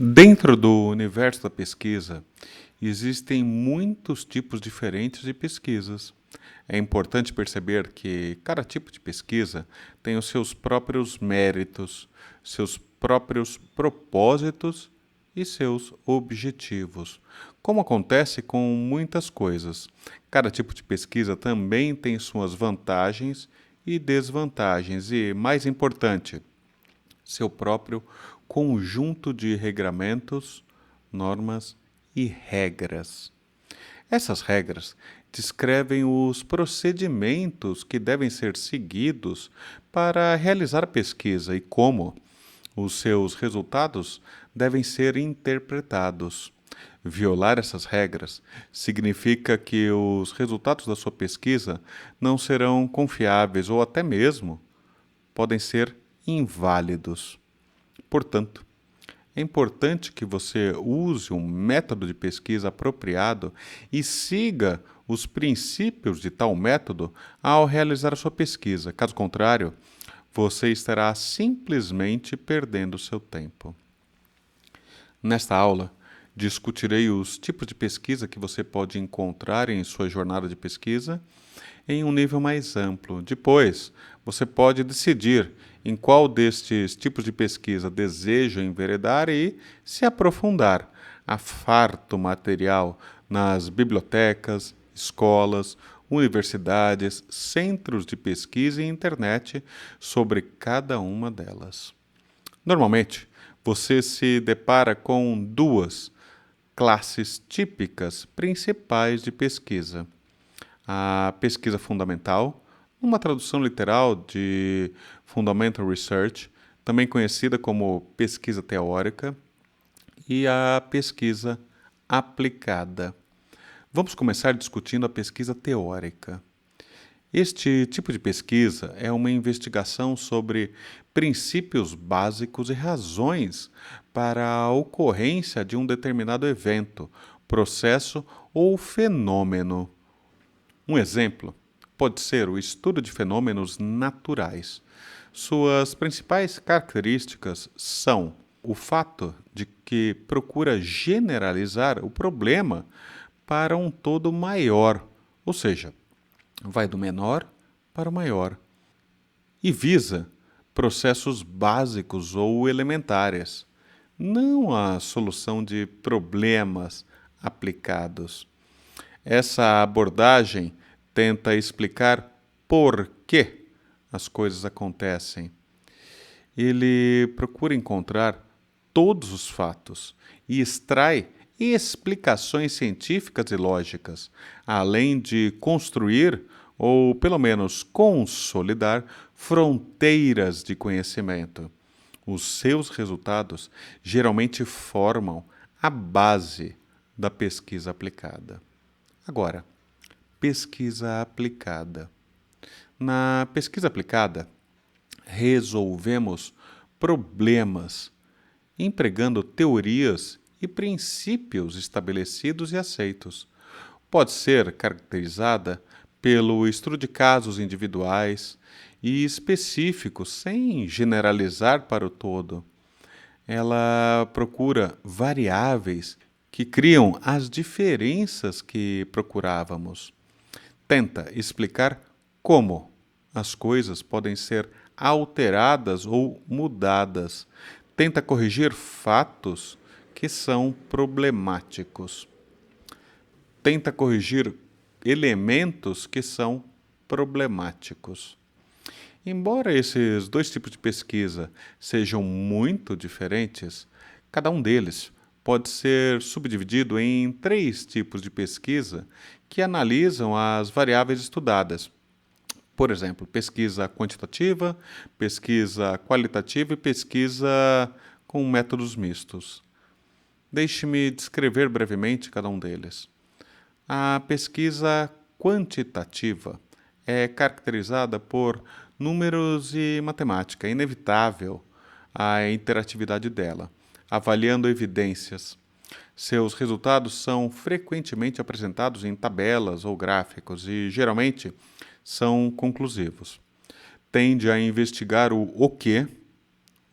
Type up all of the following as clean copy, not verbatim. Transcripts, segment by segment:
Dentro do universo da pesquisa, existem muitos tipos diferentes de pesquisas. É importante perceber que cada tipo de pesquisa tem os seus próprios méritos, seus próprios propósitos e seus objetivos. Como acontece com muitas coisas, cada tipo de pesquisa também tem suas vantagens e desvantagens, e, mais importante, seu próprio conjunto de regramentos, normas e regras. Essas regras descrevem os procedimentos que devem ser seguidos para realizar a pesquisa e como os seus resultados devem ser interpretados. Violar essas regras significa que os resultados da sua pesquisa não serão confiáveis ou até mesmo podem ser inválidos. Portanto, é importante que você use um método de pesquisa apropriado e siga os princípios de tal método ao realizar a sua pesquisa. Caso contrário, você estará simplesmente perdendo seu tempo. Nesta aula, discutirei os tipos de pesquisa que você pode encontrar em sua jornada de pesquisa em um nível mais amplo. Depois, você pode decidir em qual destes tipos de pesquisa deseja enveredar e se aprofundar. Há farto material nas bibliotecas, escolas, universidades, centros de pesquisa e internet sobre cada uma delas. Normalmente, você se depara com duas classes típicas principais de pesquisa: a pesquisa fundamental, uma tradução literal de Fundamental Research, também conhecida como pesquisa teórica, e a pesquisa aplicada. Vamos começar discutindo a pesquisa teórica. Este tipo de pesquisa é uma investigação sobre princípios básicos e razões para a ocorrência de um determinado evento, processo ou fenômeno. Um exemplo pode ser o estudo de fenômenos naturais. Suas principais características são o fato de que procura generalizar o problema para um todo maior, ou seja, vai do menor para o maior, e visa processos básicos ou elementares, não a solução de problemas aplicados. Essa abordagem tenta explicar por que as coisas acontecem. Ele procura encontrar todos os fatos e extrai explicações científicas e lógicas, além de construir ou, pelo menos, consolidar fronteiras de conhecimento. Os seus resultados geralmente formam a base da pesquisa aplicada. Agora, pesquisa aplicada. Na pesquisa aplicada, resolvemos problemas empregando teorias e princípios estabelecidos e aceitos. Pode ser caracterizada pelo estudo de casos individuais e específicos, sem generalizar para o todo. Ela procura variáveis que criam as diferenças que procurávamos. Tenta explicar como as coisas podem ser alteradas ou mudadas. Tenta corrigir fatos que são problemáticos. Tenta corrigir elementos que são problemáticos. Embora esses dois tipos de pesquisa sejam muito diferentes, cada um deles pode ser subdividido em três tipos de pesquisa que analisam as variáveis estudadas. Por exemplo, pesquisa quantitativa, pesquisa qualitativa e pesquisa com métodos mistos. Deixe-me descrever brevemente cada um deles. A pesquisa quantitativa é caracterizada por números e matemática. É inevitável a interatividade dela, avaliando evidências. Seus resultados são frequentemente apresentados em tabelas ou gráficos e, geralmente, são conclusivos. Tende a investigar o que,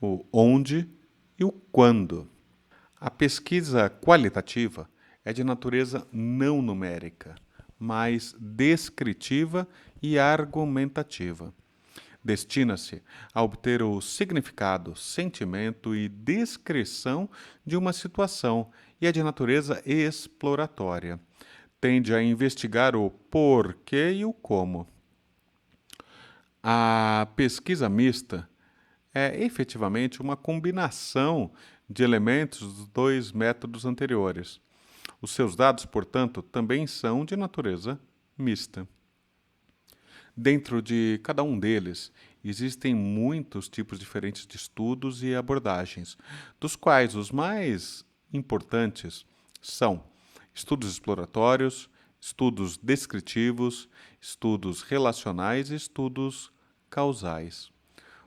o onde e o quando. A pesquisa qualitativa é de natureza não numérica, mas descritiva e argumentativa. Destina-se a obter o significado, sentimento e descrição de uma situação e é de natureza exploratória. Tende a investigar o porquê e o como. A pesquisa mista é efetivamente uma combinação de elementos dos dois métodos anteriores. Os seus dados, portanto, também são de natureza mista. Dentro de cada um deles, existem muitos tipos diferentes de estudos e abordagens, dos quais os mais importantes são estudos exploratórios, estudos descritivos, estudos relacionais e estudos causais.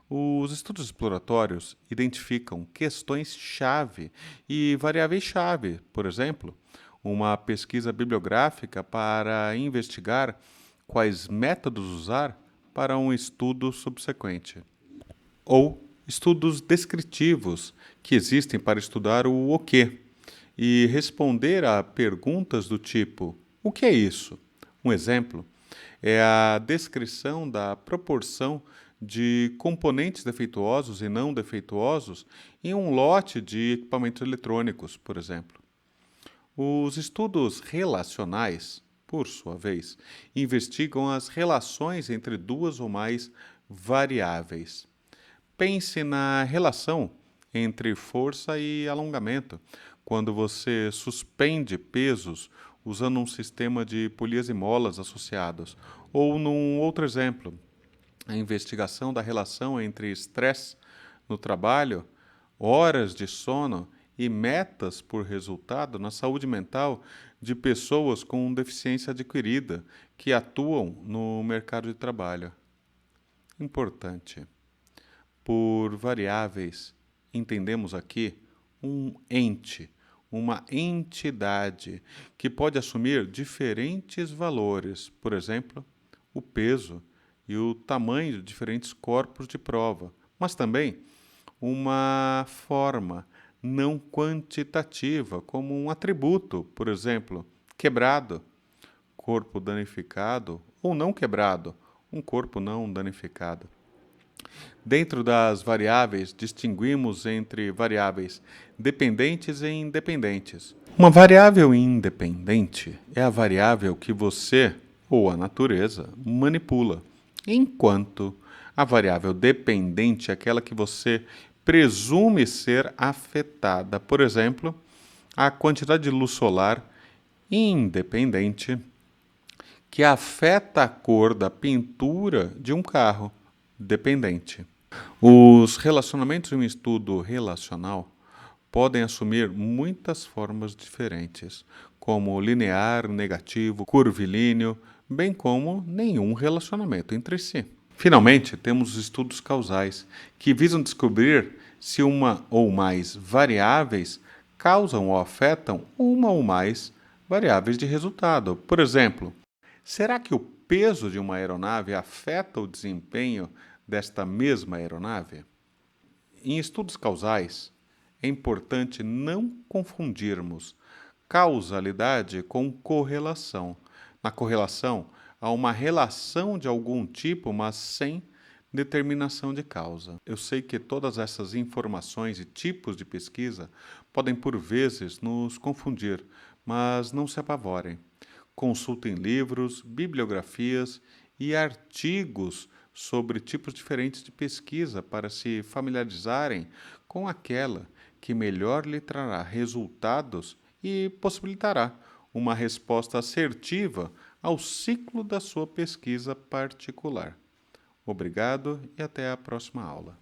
Os estudos exploratórios identificam questões-chave e variáveis-chave, por exemplo, uma pesquisa bibliográfica para investigar quais métodos usar para um estudo subsequente, ou estudos descritivos que existem para estudar o quê e responder a perguntas do tipo: o que é isso? Um exemplo é a descrição da proporção de componentes defeituosos e não defeituosos em um lote de equipamentos eletrônicos, por exemplo. Os estudos relacionais, por sua vez, investigam as relações entre duas ou mais variáveis. Pense na relação entre força e alongamento, quando você suspende pesos usando um sistema de polias e molas associados. Ou num outro exemplo, a investigação da relação entre estresse no trabalho, horas de sono e metas por resultado na saúde mental de pessoas com deficiência adquirida que atuam no mercado de trabalho. Importante. Por variáveis, entendemos aqui um ente, uma entidade que pode assumir diferentes valores, por exemplo, o peso e o tamanho de diferentes corpos de prova, mas também uma forma não quantitativa, como um atributo, por exemplo, quebrado, corpo danificado, ou não quebrado, um corpo não danificado. Dentro das variáveis, distinguimos entre variáveis dependentes e independentes. Uma variável independente é a variável que você, ou a natureza, manipula, enquanto a variável dependente é aquela que você presume ser afetada. Por exemplo, a quantidade de luz solar independente que afeta a cor da pintura de um carro dependente. Os relacionamentos em um estudo relacional podem assumir muitas formas diferentes, como linear, negativo, curvilíneo, bem como nenhum relacionamento entre si. Finalmente, temos os estudos causais, que visam descobrir se uma ou mais variáveis causam ou afetam uma ou mais variáveis de resultado. Por exemplo, será que o peso de uma aeronave afeta o desempenho desta mesma aeronave? Em estudos causais, é importante não confundirmos causalidade com correlação. Na correlação, há uma relação de algum tipo, mas sem determinação de causa. Eu sei que todas essas informações e tipos de pesquisa podem, por vezes, nos confundir, mas não se apavorem. Consultem livros, bibliografias e artigos sobre tipos diferentes de pesquisa para se familiarizarem com aquela que melhor lhe trará resultados e possibilitará uma resposta assertiva ao ciclo da sua pesquisa particular. Obrigado e até a próxima aula.